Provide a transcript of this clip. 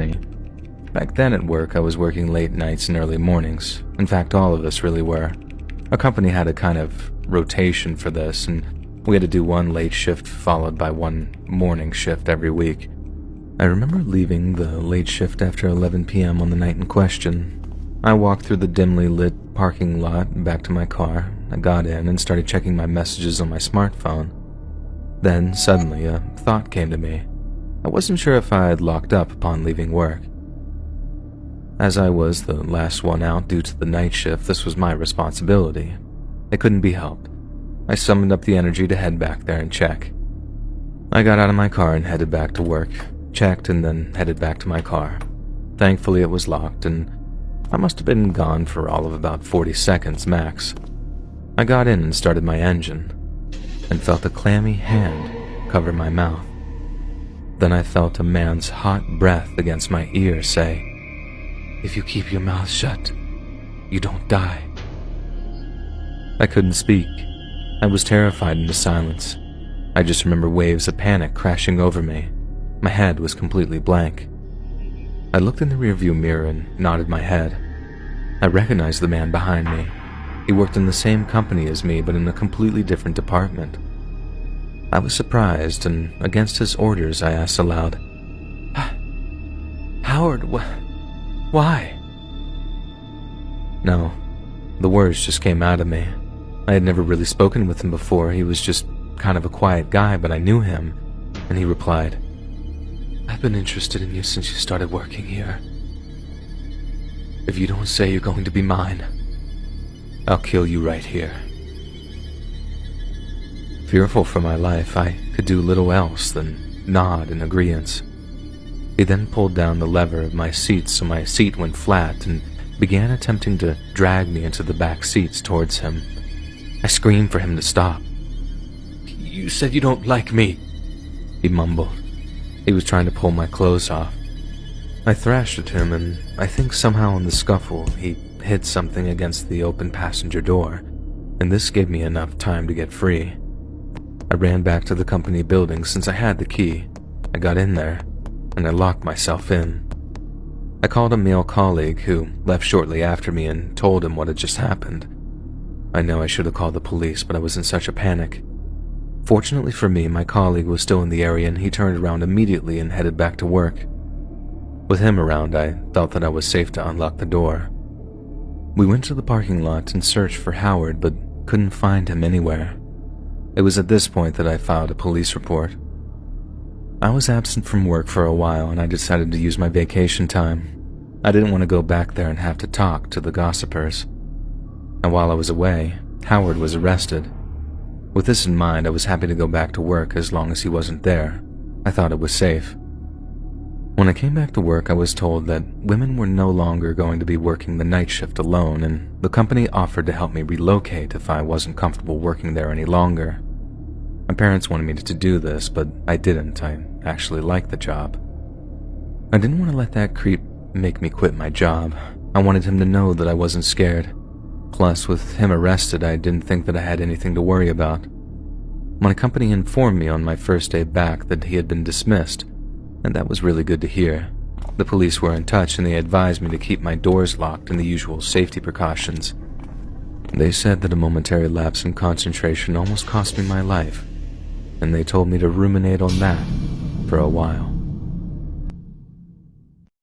funny. Back then at work, I was working late nights and early mornings. In fact, all of us really were. Our company had a kind of rotation for this, and we had to do one late shift followed by one morning shift every week. I remember leaving the late shift after 11 p.m. on the night in question. I walked through the dimly lit parking lot and back to my car. I got in and started checking my messages on my smartphone. Then, suddenly, a thought came to me. I wasn't sure if I had locked up upon leaving work. As I was the last one out due to the night shift, this was my responsibility. It couldn't be helped. I summoned up the energy to head back there and check. I got out of my car and headed back to work, checked and then headed back to my car. Thankfully, it was locked, and I must have been gone for all of about 40 seconds max. I got in and started my engine, and felt a clammy hand cover my mouth. Then I felt a man's hot breath against my ear say, "If you keep your mouth shut, you don't die." I couldn't speak. I was terrified into silence. I just remember waves of panic crashing over me. My head was completely blank. I looked in the rearview mirror and nodded my head. I recognized the man behind me. He worked in the same company as me, but in a completely different department. I was surprised, and against his orders, I asked aloud, "Howard, why?" No, the words just came out of me. I had never really spoken with him before. He was just kind of a quiet guy, but I knew him, and he replied, "I've been interested in you since you started working here. If you don't say you're going to be mine, I'll kill you right here." Fearful for my life, I could do little else than nod in agreeance. He then pulled down the lever of my seat so my seat went flat and began attempting to drag me into the back seats towards him. I screamed for him to stop. "You said you don't like me," he mumbled. He was trying to pull my clothes off. I thrashed at him, and I think somehow in the scuffle he hit something against the open passenger door, and this gave me enough time to get free. I ran back to the company building since I had the key. I got in there, and I locked myself in. I called a male colleague who left shortly after me and told him what had just happened. I know I should have called the police, but I was in such a panic. Fortunately for me, my colleague was still in the area and he turned around immediately and headed back to work. With him around, I felt that I was safe to unlock the door. We went to the parking lot and searched for Howard, but couldn't find him anywhere. It was at this point that I filed a police report. I was absent from work for a while and I decided to use my vacation time. I didn't want to go back there and have to talk to the gossipers. And while I was away, Howard was arrested. With this in mind, I was happy to go back to work as long as he wasn't there. I thought it was safe. When I came back to work, I was told that women were no longer going to be working the night shift alone, and the company offered to help me relocate if I wasn't comfortable working there any longer. My parents wanted me to do this, but I didn't. I actually liked the job. I didn't want to let that creep make me quit my job. I wanted him to know that I wasn't scared. Plus, with him arrested, I didn't think that I had anything to worry about. My company informed me on my first day back that he had been dismissed, and that was really good to hear. The police were in touch and they advised me to keep my doors locked and the usual safety precautions. They said that a momentary lapse in concentration almost cost me my life, and they told me to ruminate on that for a while.